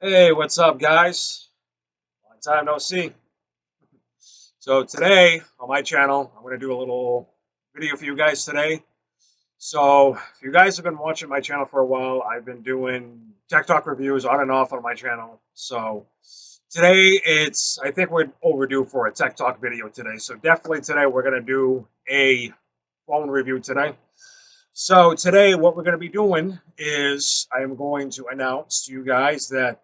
Hey, what's up, guys? Long time no see. So today on my channel, I'm going to do a little video for you guys today. So if you guys have been watching my channel for a while, I've been doing tech talk reviews on and off on my channel. So today I think we're overdue for a tech talk video today. So definitely today we're going to do a phone review today. So today what we're going to be doing is I am going to announce to you guys that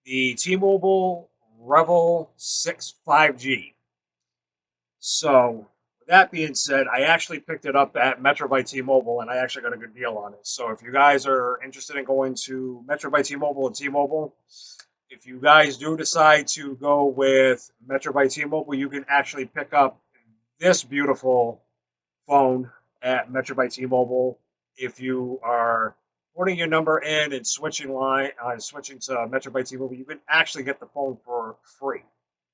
the T-Mobile Revvl 6 5G. So, with that being said, I actually picked it up at Metro by T-Mobile, and I actually got a good deal on it. So, if you guys are interested in going to Metro by T-Mobile and T-Mobile, if you guys do decide to go with Metro by T-Mobile, you can actually pick up this beautiful phone at Metro by T-Mobile. If you are putting your number in and switching to Metro by T-Mobile, you can actually get the phone for free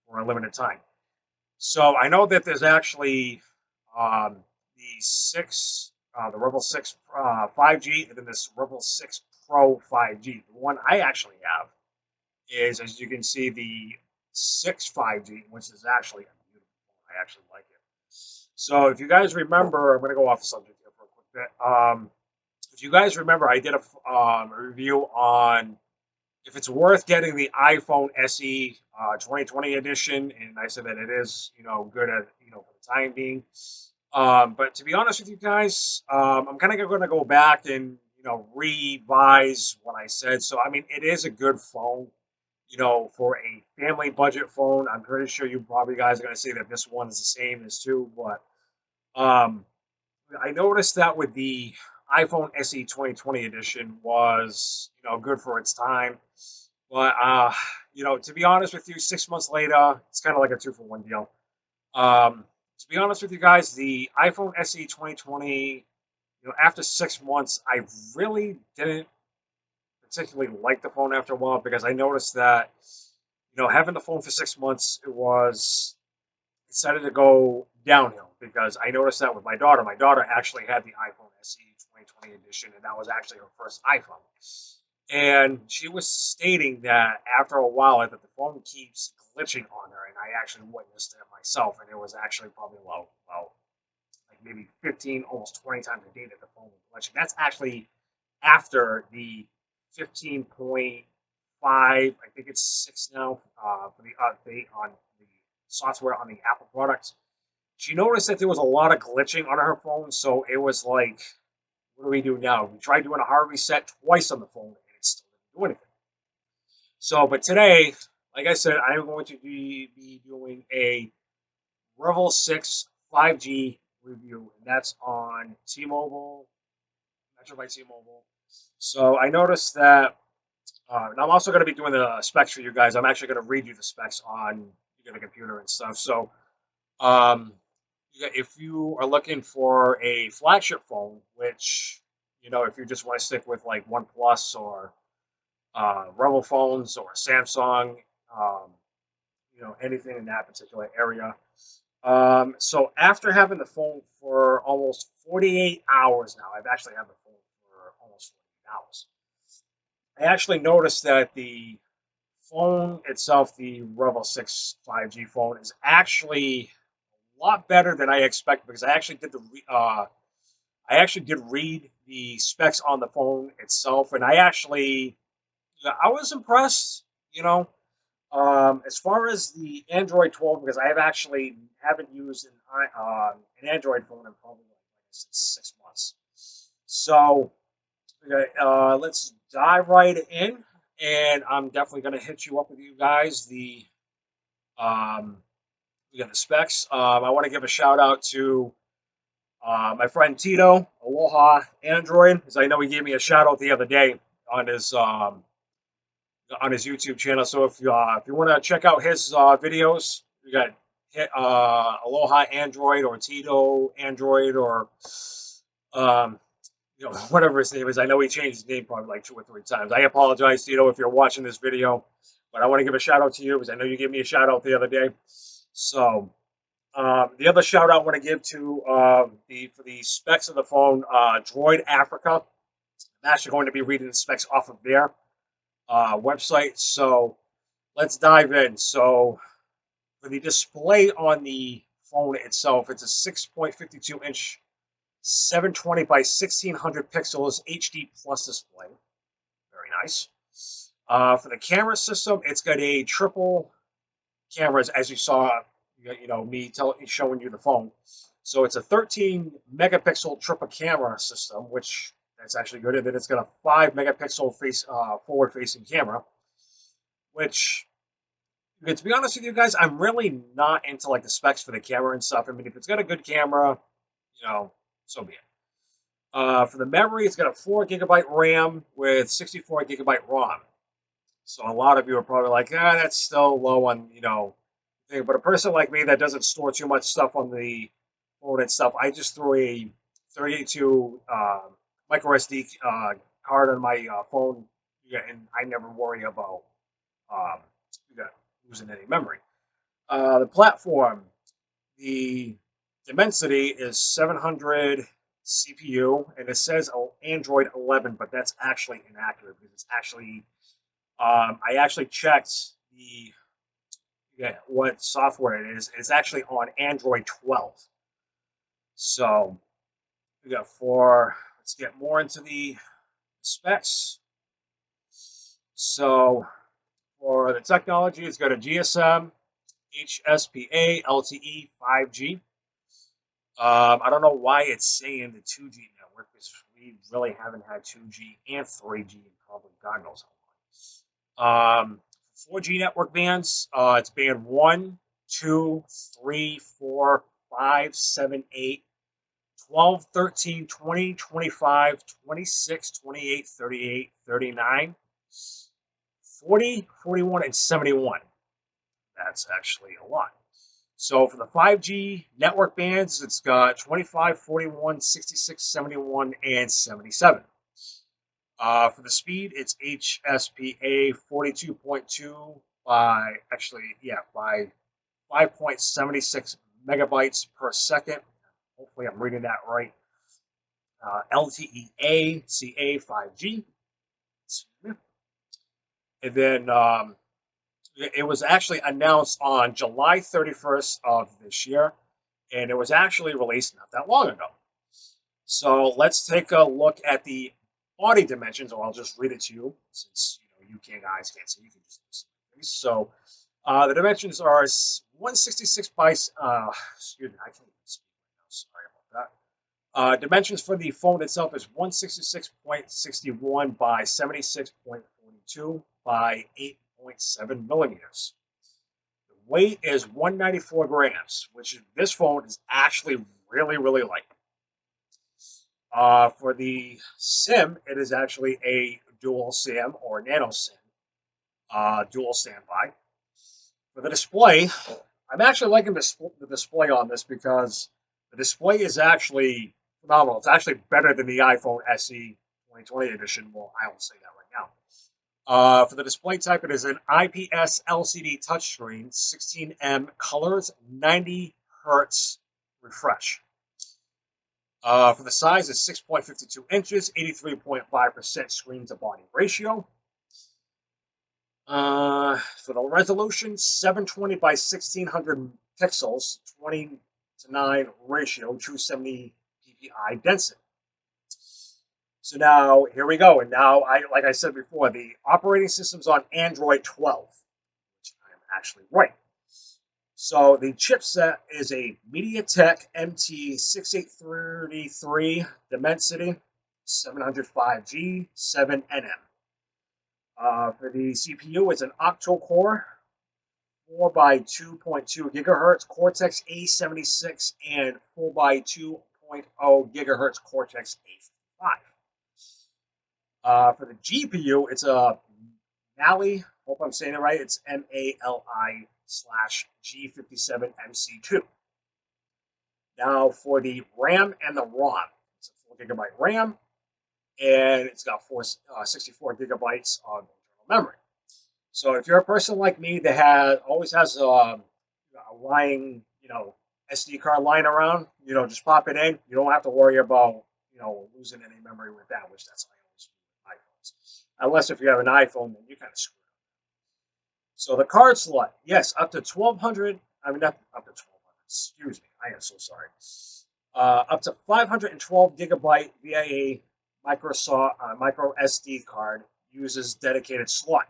for a limited time. So I know that there's actually um, the Revvl 6 5G, and then this Revvl 6 Pro 5G. The one I actually have is, as you can see, the 6 5G, which is actually a beautiful phone. I actually like it. So if you guys remember, I'm going to go off the subject here for a quick bit. If you guys remember, I did a review on if it's worth getting the iPhone SE 2020 edition, and I said that it is, good at for the time being. But to be honest with you guys, I'm kind of going to go back and revise what I said. So I mean, it is a good phone. For a family budget phone, I'm pretty sure you probably guys are going to say that this one is the same as two, but um, I noticed that with the iPhone SE 2020 edition was, good for its time. But, to be honest with you, 6 months later, it's kind of like a two for one deal. Um, to be honest with you guys, the iPhone SE 2020, after 6 months, I really didn't particularly like the phone after a while because I noticed that, having the phone for 6 months, it started to go downhill because I noticed that with my daughter. My daughter actually had the iPhone SE 2020 edition, and that was actually her first iPhone. And she was stating that after a while, that the phone keeps glitching on her, and I actually witnessed it myself, and it was actually probably like maybe 15, almost 20 times a day that the phone was glitching. That's actually after the 15.5, I think it's 6 now, for the update on the software on the Apple products. She noticed that there was a lot of glitching on her phone, so it was like, what do we do now? We tried doing a hard reset twice on the phone, and it still didn't do anything. So, but today, like I said, I'm going to be doing a Revvl 6 5G review, and that's on T-Mobile, Metro by T-Mobile. So I noticed that, and I'm also going to be doing the specs for you guys. I'm actually going to read you the specs on the computer and stuff. So, um, if you are looking for a flagship phone, which if you just want to stick with like OnePlus or Revvl phones or Samsung, um, anything in that particular area. So after having the phone for almost 48 hours now, I've actually had the phone for almost 48 hours. I actually noticed that the phone itself, the Revvl 6 5G phone, is actually a lot better than I expected because I actually did read the specs on the phone itself, and I was impressed. As far as the Android 12, because I haven't used an Android phone in probably like I said, 6 months. So okay, let's dive right in, and I'm definitely going to hit you up with you guys. Um, we got the specs. I want to give a shout out to my friend Tito, Aloha Android, because I know he gave me a shout out the other day on his YouTube channel. So if you want to check out his videos, you got Aloha Android or Tito Android or um, whatever his name is. I know he changed his name probably like 2 or 3 times. I apologize, Tito, if you're watching this video, but I want to give a shout out to you because I know you gave me a shout out the other day. So the other shout out I want to give to the for the specs of the phone, Droid Africa. I'm actually going to be reading the specs off of there. website. So let's dive in. So for the display on the phone itself, it's a 6.52 inch 720 by 1600 pixels HD plus display. Very nice. For the camera system, it's got a triple cameras, as you saw, me showing you the phone. So it's a 13 megapixel triple camera system, which that's actually good. And then it's got a 5 megapixel forward facing camera, which, to be honest with you guys, I'm really not into like the specs for the camera and stuff. I mean, if it's got a good camera, so be it. For the memory, it's got a 4 gigabyte RAM with 64 gigabyte ROM. So a lot of you are probably like, that's still low on, thing. But a person like me that doesn't store too much stuff on the phone and stuff, I just threw a 32 micro SD card on my phone, and I never worry about um, losing any memory. The platform, the Dimensity is 700 CPU, and it says Android 11, but that's actually inaccurate because it's actually I actually checked what software it is. It's actually on Android 12. So we got four. Let's get more into the specs. So for the technology, it's got a GSM, HSPA, LTE, 5G. I don't know why it's saying the 2G network because we really haven't had 2G and 3G in probably God knows how long. 4G network bands, it's band 1, 2, 3, 4, 5, 7, 8, 12, 13, 20, 25, 26, 28, 38, 39, 40, 41, and 71. That's actually a lot. So for the 5G network bands, it's got 25, 41, 66, 71, and 77. For the speed, it's HSPA 42.2 by 5.76 megabytes per second. Hopefully, I'm reading that right. LTE-A, CA 5G. And then it was actually announced on July 31st of this year, and it was actually released not that long ago. So let's take a look at the body dimensions, or I'll just read it to you since you guys can't see. You can just listen. So the dimensions are 166 by excuse me, I can't even speak right now. Sorry about that. Dimensions for the phone itself is 166.61 by 76.42 by 8.7 millimeters. The weight is 194 grams, which this phone is actually really, really light. For the SIM, it is actually a dual SIM or nano SIM, dual standby. For the display, I'm actually liking the display on this because the display is actually phenomenal. It's actually better than the iPhone SE 2020 edition. Well, I will say that right now. For the display type, it is an IPS LCD touchscreen, 16M colors, 90 hertz refresh. For the size, it's 6.52 inches, 83.5% screen to body ratio. For the resolution, 720 by 1600 pixels, 20:9 ratio, 270 ppi density. So now here we go. And now, like I said before, the operating system's on Android 12, which I'm actually right. So the chipset is a MediaTek MT6833 Dimensity 705G 7NM. For the CPU, it's an octa-core 4 by 2.2 gigahertz Cortex A76 and 4 by 2.0 gigahertz Cortex A55. For the GPU, it's a Mali. Hope I'm saying it right. It's MALI/G57MC2. Now for the RAM and the ROM, it's a 4 gigabyte RAM, and it's got 64 gigabytes of internal memory. So if you're a person like me that always has a lying, SD card lying around, just pop it in. You don't have to worry about, losing any memory with that, which that's I always do with iPhone. phones. Unless if you have an iPhone, then you kind of screw it. So the card slot, yes, up to 1200. I mean, not up to 1200. Excuse me, I am so sorry. Up to 512 gigabyte via micro SD card uses dedicated slot.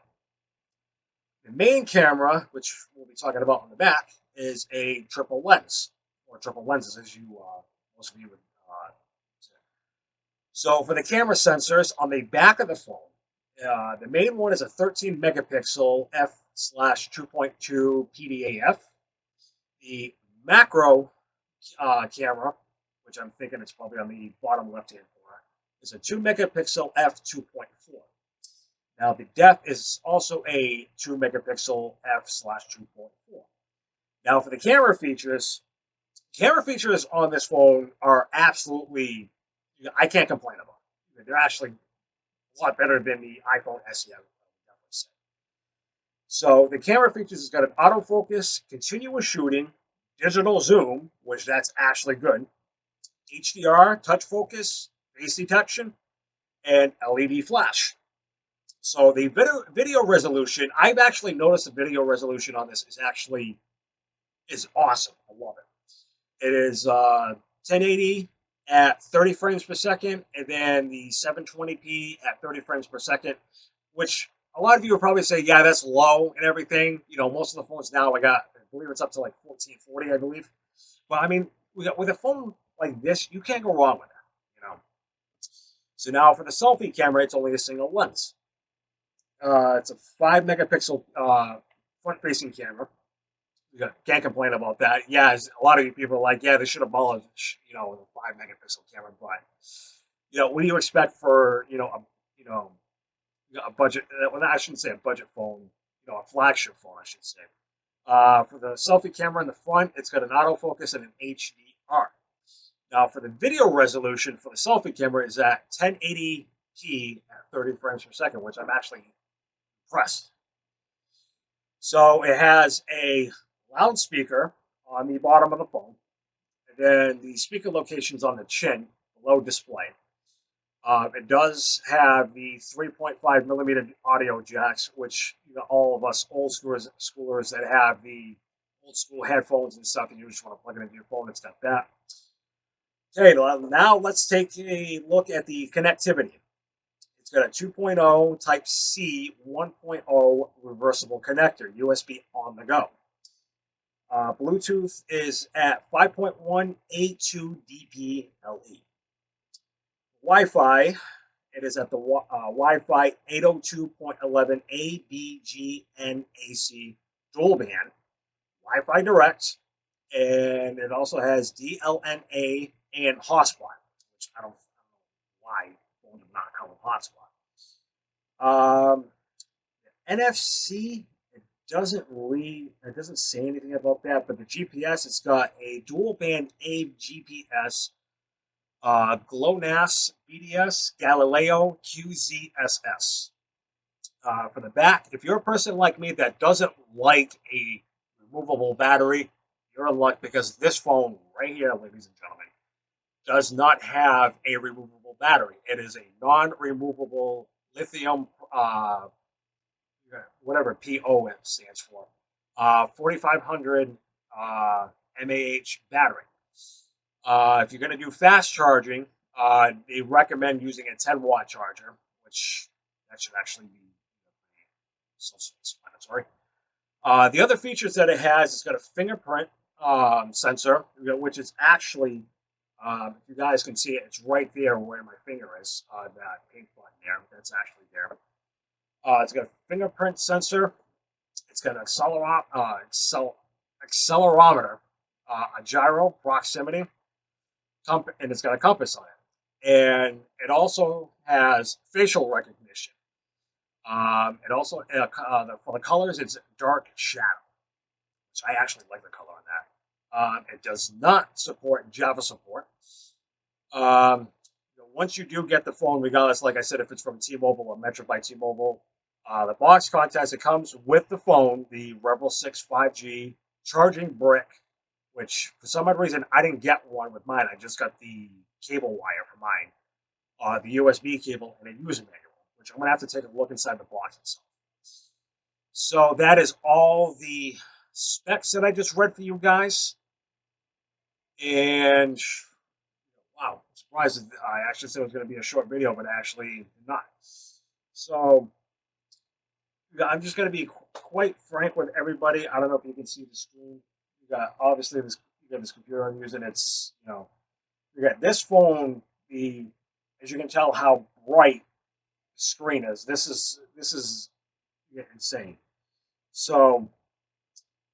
The main camera, which we'll be talking about on the back, is a triple lens, or triple lenses, as you most of you would say. So for the camera sensors on the back of the phone, the main one is a 13 megapixel f/2.2 PDAF. The macro camera, which I'm thinking it's probably on the bottom left-hand corner, is a 2 megapixel f/2.4. Now the depth is also a 2 megapixel f/2.4. Now for the camera features on this phone are absolutely, I can't complain about it. They're actually a lot better than the iPhone SE, I would definitely say. So the camera features has got an autofocus, continuous shooting, digital zoom, which that's actually good, HDR, touch focus, face detection, and LED flash. So the video resolution, I've actually noticed the video resolution on this is awesome. I love it. It is 1080 at 30 frames per second, and then the 720p at 30 frames per second, which a lot of you will probably say, yeah, that's low and everything. You know, most of the phones now I believe it's up to like 1440, I believe. But I mean, with a phone like this, you can't go wrong with that. You know. So now for the selfie camera, it's only a single lens. It's a 5 megapixel front-facing camera. You can't complain about that. Yeah, a lot of you people are like, yeah, they should have abolished, the 5 megapixel camera. But what do you expect for a budget? Well, I shouldn't say a budget phone. A flagship phone, I should say. For the selfie camera in the front, it's got an autofocus and an HDR. Now, for the video resolution for the selfie camera is at 1080p at 30 frames per second, which I'm actually impressed. So it has a loudspeaker on the bottom of the phone, and then the speaker locations on the chin, below display. It does have the 3.5 millimeter audio jacks, which all of us old schoolers that have the old school headphones and stuff, and you just want to plug it into your phone, it's got that. Okay, now let's take a look at the connectivity. It's got a 2.0 Type-C 1.0 reversible connector, USB on the go. Bluetooth is at 5.1 A2 DP-LE. Wi-Fi, it is at the Wi-Fi 802.11 ABGNAC dual band, Wi-Fi Direct, and it also has DLNA and hotspot, which I don't know why phones do not come with hotspot. NFC, it doesn't say anything about that, but the GPS, it's got a dual band AVE GPS, GLONASS BDS, Galileo QZSS. For the back, if you're a person like me that doesn't like a removable battery, you're in luck, because this phone right here, ladies and gentlemen, does not have a removable battery. It is a non-removable lithium, whatever PO stands for, 4500 mAh battery. If you're going to do fast charging, they recommend using a 10-watt charger, which that should actually be self-explanatory. The other features that it has, it's got a fingerprint sensor, which is actually, if you guys can see it, it's right there where my finger is, that pink button there, that's actually there. It's got a fingerprint sensor, it's got an accelerometer, a gyro, proximity, and it's got a compass on it. And it also has facial recognition. It also, for the colors, it's dark shadow, which I actually like the color on that. It does not support Java support. Once you do get the phone, regardless, like I said, if it's from T-Mobile or Metro by T-Mobile, the box contents, it comes with the phone, the Revvl 6 5G charging brick, which for some odd reason I didn't get one with mine. I just got the cable wire for mine, the USB cable, and a user manual, which I'm going to have to take a look inside the box itself. So that is all the specs that I just read for you guys. And wow, I'm surprised I actually said it was going to be a short video, but actually not. So I'm just going to be quite frank with everybody. I don't know if you can see the screen. You got obviously this. You got this computer I'm using. It's you got this phone. As you can tell how bright the screen is. This is insane. So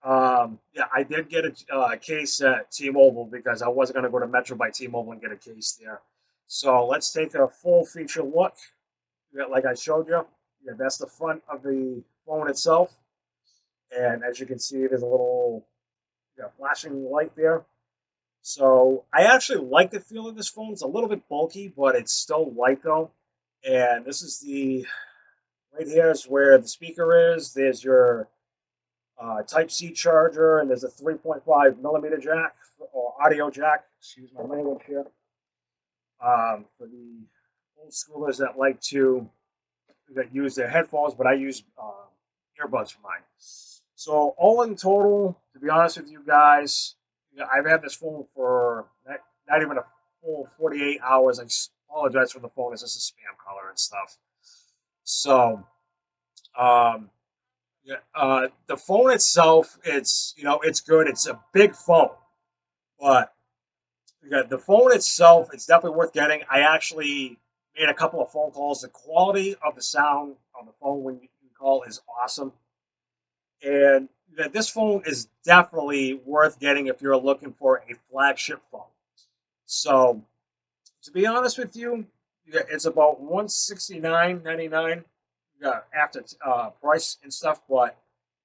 yeah, I did get a case at T-Mobile because I wasn't going to go to Metro by T-Mobile and get a case there. So let's take a full feature look. Yeah, like I showed you, yeah, that's the front of the phone itself. And as you can see, there's a little flashing light there. So I actually like the feel of this phone. It's a little bit bulky, but it's still light though. And this is right here is where the speaker is. There's your Type-C charger, and there's a 3.5 millimeter jack or audio jack. Excuse my language here. For the old schoolers that like to use their headphones, but I use earbuds for mine. So all in total, to be honest with you guys, I've had this phone for not even a full 48 hours. I apologize for the phone. It's just a spam caller and stuff. So the phone itself, it's good. It's a big phone, but the phone itself, it's definitely worth getting. I actually made a couple of phone calls. The quality of the sound on the phone when you call is awesome. And this phone is definitely worth getting if you're looking for a flagship phone. So, to be honest with you, it's about $169.99 after price and stuff. But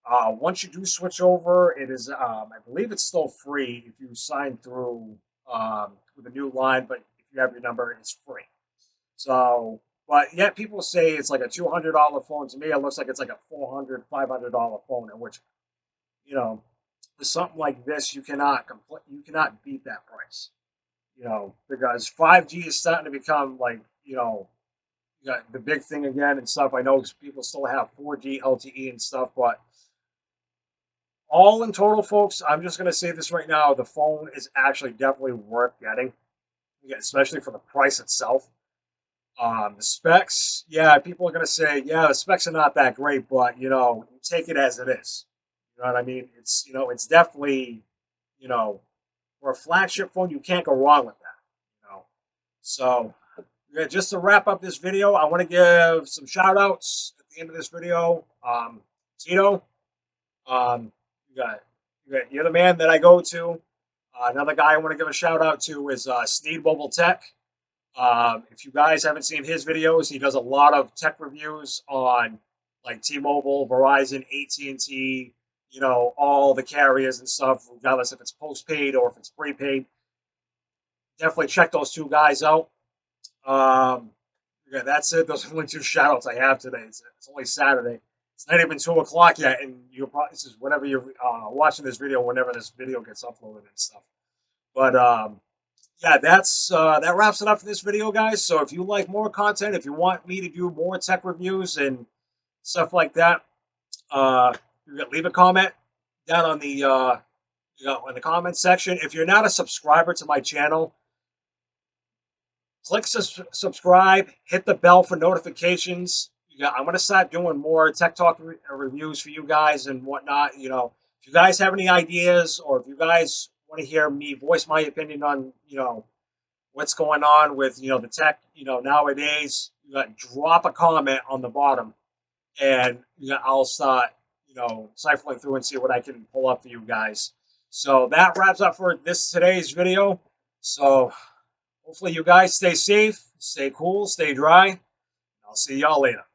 once you do switch over, it is, I believe it's still free if you sign through with a new line. But if you have your number, it's free. So, but yet people say it's like a $200 phone. To me, it looks like it's like a $400, $500 phone. In which, with something like this, you cannot beat that price. Because 5G is starting to become like the big thing again and stuff. I know people still have 4G LTE and stuff, but all in total, folks, I'm just going to say this right now: the phone is actually definitely worth getting, especially for the price itself. The specs, yeah, people are going to say, yeah, the specs are not that great, but you take it as it is. You know what I mean? It's definitely, for a flagship phone, you can't go wrong with that. So, yeah, just to wrap up this video, I want to give some shout outs at the end of this video. Tito, um, you're the man that I go to. Another guy I want to give a shout out to is Sneed Mobile Tech. If you guys haven't seen his videos, he does a lot of tech reviews on like T-Mobile, Verizon, AT&T, all the carriers and stuff, regardless if it's postpaid or if it's prepaid. Definitely check those two guys out. Yeah, that's it. Those are the only two shout outs I have today. It's only Saturday. It's not even 2 o'clock yet, and this is whenever you're watching this video, whenever this video gets uploaded and stuff. But yeah, that wraps it up for this video, guys. So if you like more content, if you want me to do more tech reviews and stuff like that, leave a comment down on the in the comment section. If you're not a subscriber to my channel, click subscribe, hit the bell for notifications. I'm going to start doing more tech talk reviews for you guys and whatnot. If you guys have any ideas, or if you guys want to hear me voice my opinion on, what's going on with, the tech, nowadays, drop a comment on the bottom, and I'll start, siphoning through and see what I can pull up for you guys. So that wraps up for today's video. So hopefully you guys stay safe, stay cool, stay dry. I'll see y'all later.